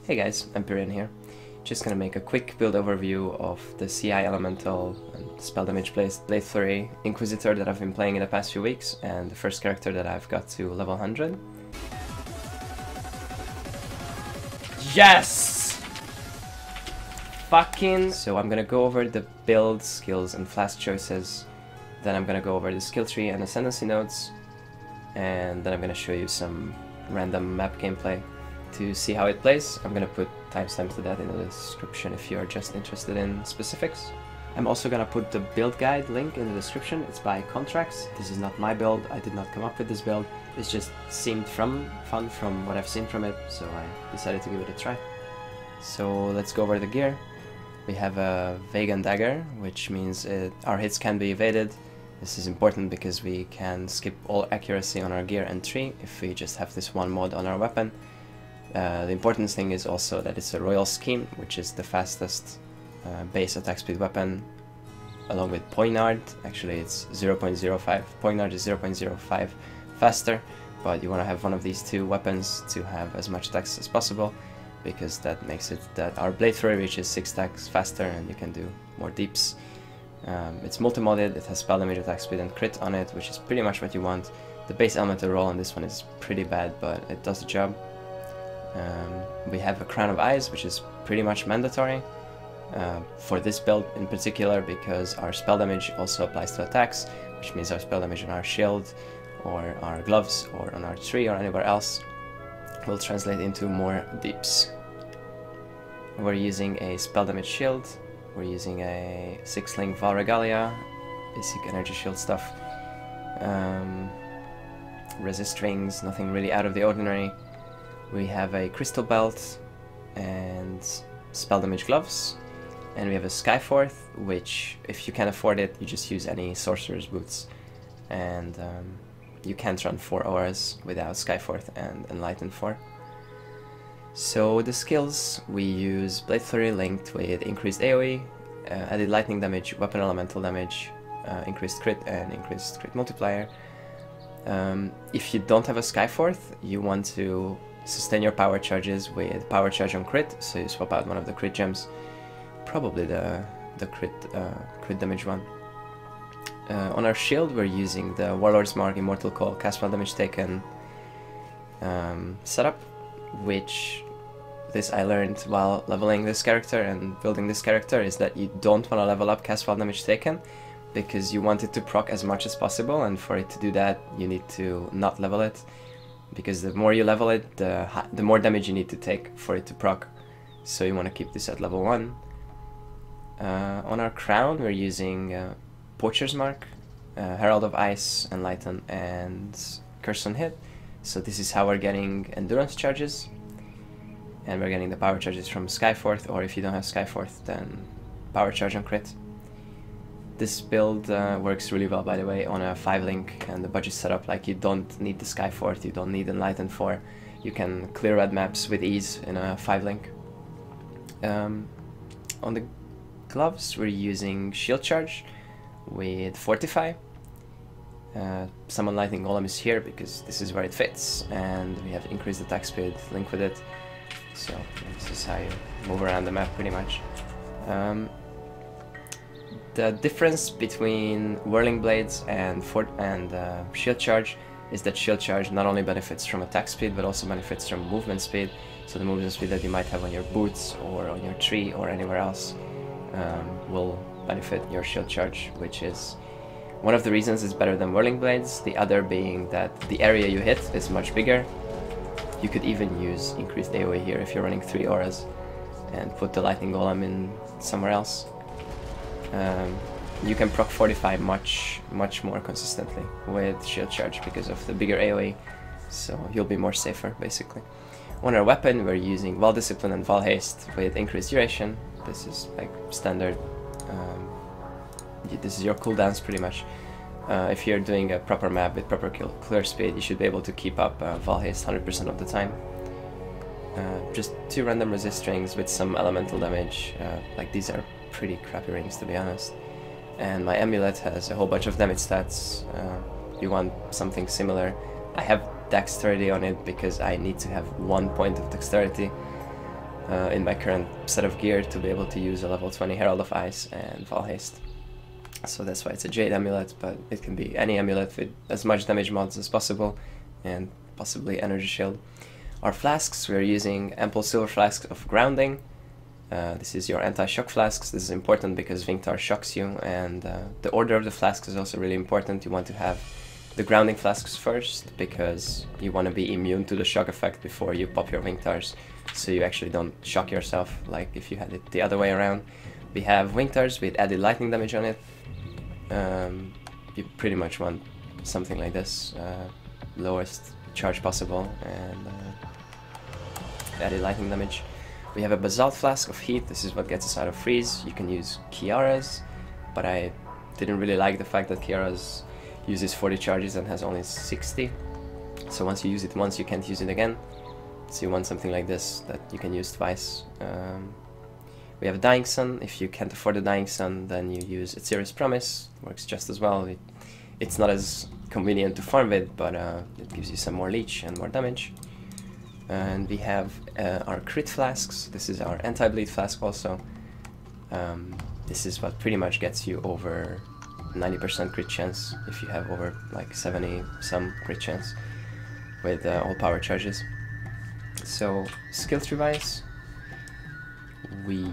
Hey guys, Empyrian here. Just gonna make a quick build overview of the CI Elemental and spell damage Bladeflurry Inquisitor that I've been playing in the past few weeks, and the first character that I've got to level 100. Yes! Fucking... So I'm gonna go over the build, skills, and flask choices. Then I'm gonna go over the skill tree and Ascendancy nodes. And then I'm gonna show you some random map gameplay to see how it plays. I'm gonna put timestamps to that in the description if you're just interested in specifics. I'm also gonna put the build guide link in the description. It's by Contraxlol. This is not my build. I did not come up with this build. It's just seemed fun from what I've seen from it, so I decided to give it a try. So let's go over the gear. We have a Vegan Dagger, which means our hits can be evaded. This is important because we can skip all accuracy on our gear and tree if we just have this one mod on our weapon. The important thing is also that it's a royal scheme, which is the fastest base attack speed weapon, along with Poignard. Actually it's 0.05. Poignard is 0.05 faster, but you want to have one of these two weapons to have as much attacks as possible, because that makes it that our Bladeflurry reaches 6 attacks faster and you can do more deeps. It's multi-modded, it has spell damage, attack speed, and crit on it, which is pretty much what you want. The base elemental roll on this one is pretty bad, but it does the job. We have a Crown of Eyes, which is pretty much mandatory for this build in particular, because our spell damage also applies to attacks, which means our spell damage on our shield or our gloves or on our tree or anywhere else will translate into more deeps. We're using a spell damage shield, we're using a 6-link Val Regalia, basic energy shield stuff, resist rings, nothing really out of the ordinary. We have a crystal belt and spell damage gloves, and we have a Skyforth, which if you can afford it, you just use any sorcerer's boots, and you can't run 4 auras without Skyforth and Enlighten 4. So the skills, we use Bladeflurry linked with increased AoE, added lightning damage, weapon elemental damage, increased crit, and increased crit multiplier. If you don't have a Skyforth, you want to sustain your power charges with power charge on crit, so you swap out one of the crit gems, probably the crit damage one. On our shield we're using the Warlord's Mark Immortal Call cast spell damage taken setup, which this I learned while leveling this character and building this character, is that you don't want to level up cast spell damage taken, because you want it to proc as much as possible, and for it to do that you need to not level it, because the more you level it, the more damage you need to take for it to proc. So you want to keep this at level 1. On our crown we're using Poacher's Mark, Herald of Ice, Enlighten, and Curse on Hit. So this is how we're getting endurance charges, and we're getting the power charges from Skyforth, or if you don't have Skyforth, then power charge on crit. This build works really well, by the way, on a 5-link and the budget setup. Like, you don't need the Skyforth, you don't need Enlighten 4. You can clear red maps with ease in a 5-link. On the gloves we're using Shield Charge with Fortify. Summon Lightning Golem is here because this is where it fits, and we have increased attack speed linked with it. So this is how you move around the map pretty much. The difference between Whirling Blades and Shield Charge is that Shield Charge not only benefits from attack speed, but also benefits from movement speed. So the movement speed that you might have on your boots or on your tree or anywhere else will benefit your Shield Charge, which is one of the reasons it's better than Whirling Blades. The other being that the area you hit is much bigger. You could even use increased AoE here if you're running 3 auras and put the Lightning Golem in somewhere else. You can proc Fortify much more consistently with Shield Charge because of the bigger AoE, so you'll be more safer basically. On our weapon we're using Val Discipline and Val Haste with increased duration. This is like standard, this is your cooldowns pretty much. If you're doing a proper map with proper clear speed, you should be able to keep up Val Haste 100% of the time. Just 2 random resist rings with some elemental damage. Like, these are pretty crappy rings, to be honest. And my amulet has a whole bunch of damage stats. You want something similar. I have dexterity on it because I need to have 1 point of dexterity. in my current set of gear to be able to use a level 20 Herald of Ice and Val Haste. So that's why it's a Jade amulet, but it can be any amulet with as much damage mods as possible, and possibly Energy Shield. Our flasks, we're using ample silver flasks of grounding. This is your anti-shock flasks. This is important because Vinctar shocks you, and the order of the flasks is also really important. You want to have the grounding flasks first because you want to be immune to the shock effect before you pop your Vinctars, so you actually don't shock yourself like if you had it the other way around. We have Vinctars with added lightning damage on it. You pretty much want something like this, lowest charge possible, and added lightning damage. We have a Basalt Flask of Heat. This is what gets us out of freeze. You can use Kiara's, but I didn't really like the fact that Kiara's uses 40 charges and has only 60. So once you use it once, you can't use it again. So you want something like this that you can use twice. We have Dying Sun. If you can't afford the Dying Sun, then you use Ethereal's Promise. Works just as well. It's not as convenient to farm with, but it gives you some more leech and more damage. And we have our crit flasks. This is our anti-bleed flask also. This is what pretty much gets you over 90% crit chance if you have over like 70 some crit chance with all power charges. So skill tree wise, we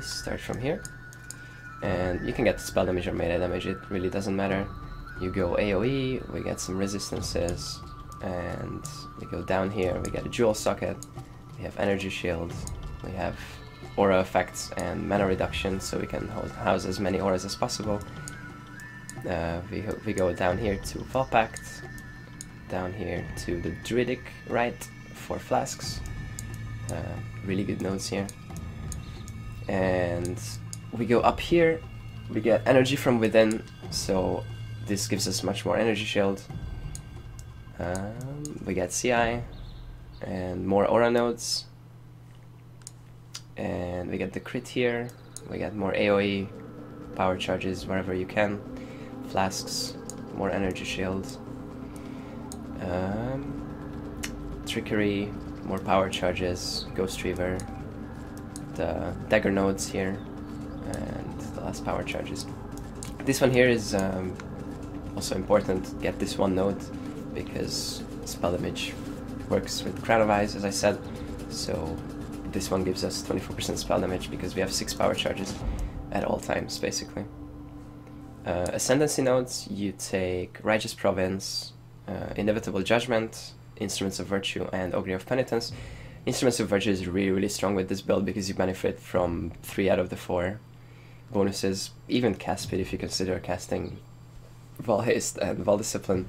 start from here, and you can get spell damage or melee damage, it really doesn't matter. You go AoE, we get some resistances, and we go down here, we get a jewel socket, we have energy shield, we have aura effects and mana reduction, so we can house as many auras as possible. We go down here to Valpact, down here to the Druidic Rite for flasks, really good nodes here. And we go up here, we get energy from within, so this gives us much more energy shield. We get CI and more aura nodes, and we get the crit here, we get more AoE, power charges wherever you can, flasks, more energy shield, trickery, more power charges, Ghost Reaver, the dagger nodes here, and the last power charges. This one here is also important. Get this one node because spell damage works with Crown of Eyes, as I said, so this one gives us 24% spell damage because we have 6 power charges at all times basically. Ascendancy nodes, you take Righteous Province, Inevitable Judgment, Instruments of Virtue, and Augury of Penitence. Instruments of Virtue is really strong with this build because you benefit from 3 out of the 4 bonuses, even cast speed if you consider casting Val Haste and Val Discipline.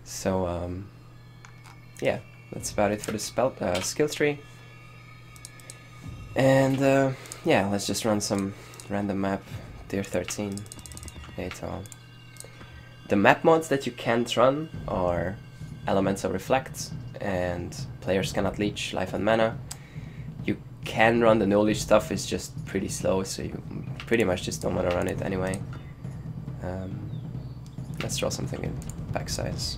So yeah, that's about it for the skill tree. And yeah, let's just run some random map, tier 13, Ato. The map mods that you can't run are Elemental Reflect, and players cannot leech life and mana. You can run the no leech stuff, it's just pretty slow, so you pretty much just don't want to run it anyway. Let's draw something in pack size.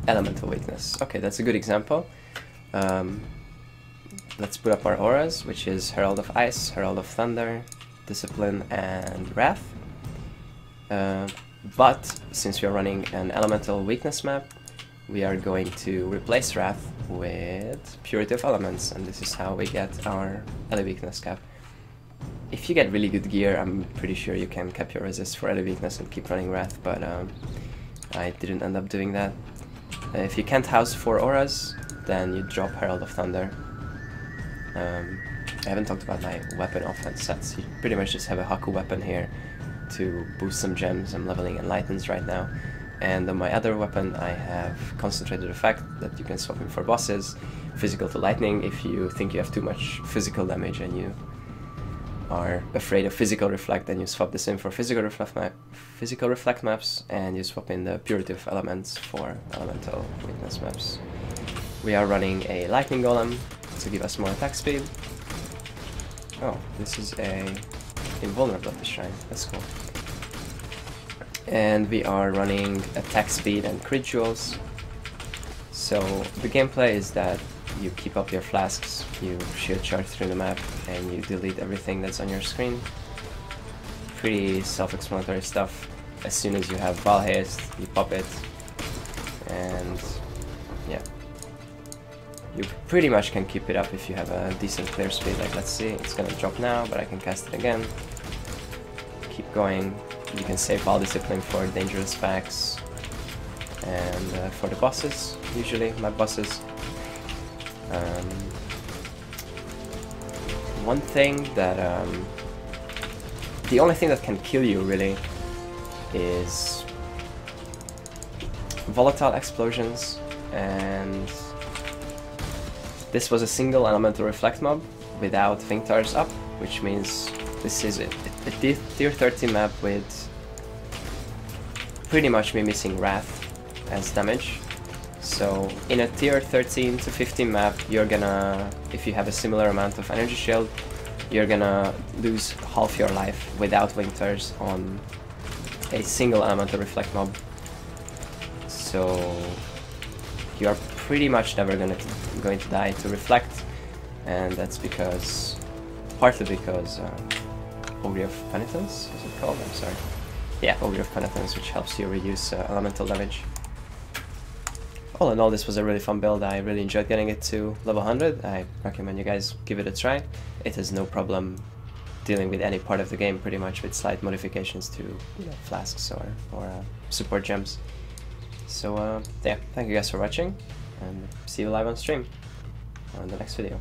Elemental Weakness. Okay, that's a good example. Let's put up our auras, which is Herald of Ice, Herald of Thunder, Discipline, and Wrath. But since we are running an Elemental Weakness map, we are going to replace Wrath with Purity of Elements, and this is how we get our Ele Weakness cap. If you get really good gear, I'm pretty sure you can cap your resist for Ele Weakness and keep running Wrath, but I didn't end up doing that. If you can't house 4 auras, then you drop Herald of Thunder. I haven't talked about my weapon offense sets. You pretty much just have a Haku weapon here to boost some gems. I'm leveling Enlightens right now. And on my other weapon I have Concentrated Effect that you can swap in for bosses. Physical to Lightning if you think you have too much physical damage and you are afraid of Physical Reflect, then you swap this in for Physical Reflect maps, and you swap in the Purity of Elements for Elemental Weakness maps. We are running a Lightning Golem to give us more attack speed. Oh, this is a Invulnerability Shrine, that's cool. And we are running attack speed and crit jewels. So the gameplay is that you keep up your flasks, you shield charge through the map, and you delete everything that's on your screen. Pretty self-explanatory stuff. As soon as you have Val haste, you pop it, and yeah. You pretty much can keep it up if you have a decent clear speed. Like, let's see, it's gonna drop now, but I can cast it again. Keep going. You can save Val Discipline for dangerous packs, and for the bosses, usually, my bosses. One thing that, the only thing that can kill you, really, is volatile explosions, and this was a single elemental reflect mob without Vingtars up, which means this is a tier 13 map with pretty much me missing Wrath as damage. So in a tier 13 to 15 map, you're gonna, if you have a similar amount of energy shield, you're gonna lose half your life without Vingtars on a single elemental reflect mob. So you are pretty much never going to die to reflect, and that's because, partly because Ogre of Penitence, is it called? I'm sorry. Yeah, Ogre of Penitence, which helps you reduce elemental damage. All in all, this was a really fun build. I really enjoyed getting it to level 100. I recommend you guys give it a try. It has no problem dealing with any part of the game, pretty much, with slight modifications to, you know, flasks or support gems. So yeah, thank you guys for watching, and see you live on stream on the next video.